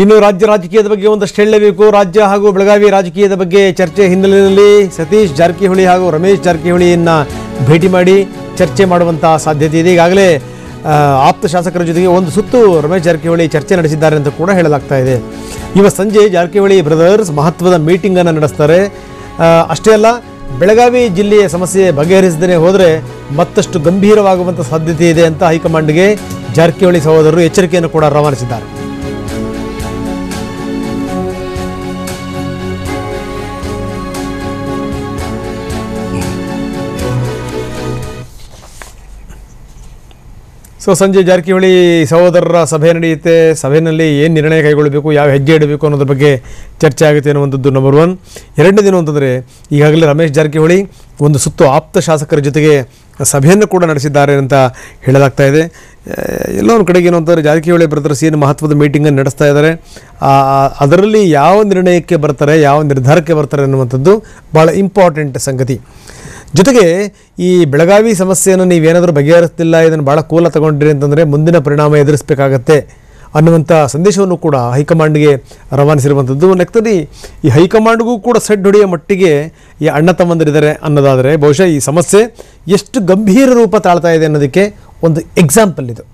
ಇನ್ನು ರಾಜ್ಯ ರಾಜಕೀಯದ ಬಗ್ಗೆ ಒಂದಷ್ಟು ಹೇಳಲೇಬೇಕು. ರಾಜ್ಯ ಹಾಗೂ ಬೆಳಗಾವಿ ರಾಜಕೀಯದ ಬಗ್ಗೆ ಚರ್ಚೆ ಹಿನ್ನೆಲೆಯಲ್ಲಿ ಸತೀಶ್ ಜಾರಕಿಹೊಳಿ ಹಾಗೂ ರಮೇಶ್ ಜಾರಕಿಹೊಳಿಯನ್ನು ಭೇಟಿ ಮಾಡಿ ಚರ್ಚೆ ಮಾಡುವಂಥ ಸಾಧ್ಯತೆ ಇದೆ. ಈಗಾಗಲೇ ಆಪ್ತ ಶಾಸಕರ ಜೊತೆಗೆ ಒಂದು ಸುತ್ತು ರಮೇಶ್ ಜಾರಕಿಹೊಳಿ ಚರ್ಚೆ ನಡೆಸಿದ್ದಾರೆ ಅಂತ ಕೂಡ ಹೇಳಲಾಗ್ತಾ ಇದೆ. ಇವತ್ತು ಸಂಜೆ ಜಾರಕಿಹೊಳಿ ಬ್ರದರ್ಸ್ ಮಹತ್ವದ ಮೀಟಿಂಗನ್ನು ನಡೆಸ್ತಾರೆ. ಅಷ್ಟೇ ಅಲ್ಲ, ಬೆಳಗಾವಿ ಜಿಲ್ಲೆಯ ಸಮಸ್ಯೆ ಬಗೆಹರಿಸದೇ ಹೋದರೆ ಮತ್ತಷ್ಟು ಗಂಭೀರವಾಗುವಂಥ ಸಾಧ್ಯತೆ ಇದೆ ಅಂತ ಹೈಕಮಾಂಡ್ಗೆ ಜಾರಕಿಹೊಳಿ ಸಹೋದರರು ಎಚ್ಚರಿಕೆಯನ್ನು ಕೂಡ ರವಾನಿಸಿದ್ದಾರೆ. ಸಂಜೆ ಜಾರಕಿಹೊಳಿ ಸಹೋದರರ ಸಭೆ ನಡೆಯುತ್ತೆ. ಸಭೆಯಲ್ಲಿ ಏನು ನಿರ್ಣಯ ಕೈಗೊಳ್ಳಬೇಕು, ಯಾವ ಹೆಜ್ಜೆ ಇಡಬೇಕು ಅನ್ನೋದ್ರ ಬಗ್ಗೆ ಚರ್ಚೆ ಆಗುತ್ತೆ ಅನ್ನುವಂಥದ್ದು ನಂಬರ್ 1. ಎರಡನೇ ದಿನ ಅಂತಂದರೆ ಈಗಾಗಲೇ ರಮೇಶ್ ಜಾರಕಿಹೊಳಿ ಒಂದು ಸುತ್ತು ಆಪ್ತ ಶಾಸಕರ ಜೊತೆಗೆ ಸಭೆಯನ್ನು ಕೂಡ ನಡೆಸಿದ್ದಾರೆ ಅಂತ ಹೇಳಲಾಗ್ತಾ ಇದೆ. ಎಲ್ಲೋ ಒಂದು ಕಡೆಗೆ ಏನು ಅಂತಂದರೆ ಜಾರಕಿಹೊಳಿ ಬ್ರದರ್ಸ್ ಏನು ಮಹತ್ವದ ಮೀಟಿಂಗನ್ನು ನಡೆಸ್ತಾ ಇದ್ದಾರೆ, ಅದರಲ್ಲಿ ಯಾವ ನಿರ್ಣಯಕ್ಕೆ ಬರ್ತಾರೆ, ಯಾವ ನಿರ್ಧಾರಕ್ಕೆ ಬರ್ತಾರೆ ಅನ್ನುವಂಥದ್ದು ಭಾಳ ಇಂಪಾರ್ಟೆಂಟ್ ಸಂಗತಿ. ಜೊತೆಗೆ ಈ ಬೆಳಗಾವಿ ಸಮಸ್ಯೆಯನ್ನು ನೀವೇನಾದರೂ ಬಗೆಹರಿಸ್ತಿಲ್ಲ, ಇದನ್ನು ಭಾಳ ಕೂಲ ತಗೊಂಡ್ರಿ ಅಂತಂದರೆ ಮುಂದಿನ ಪರಿಣಾಮ ಎದುರಿಸಬೇಕಾಗತ್ತೆ ಅನ್ನುವಂಥ ಸಂದೇಶವನ್ನು ಕೂಡ ಹೈಕಮಾಂಡ್ಗೆ ರವಾನಿಸಿರುವಂಥದ್ದು. ಲೆಕ್ಕದಲ್ಲಿ ಈ ಹೈಕಮಾಂಡ್ಗೂ ಕೂಡ ಸೆಡ್ ಹೊಡೆಯೋ ಮಟ್ಟಿಗೆ ಈ ಅಣ್ಣ ತಮ್ಮಂದಿರಿದ್ದಾರೆ ಅನ್ನೋದಾದರೆ ಬಹುಶಃ ಈ ಸಮಸ್ಯೆ ಎಷ್ಟು ಗಂಭೀರ ರೂಪ ತಾಳ್ತಾ ಇದೆ ಅನ್ನೋದಕ್ಕೆ ಒಂದು ಎಕ್ಸಾಂಪಲ್ ಇದು.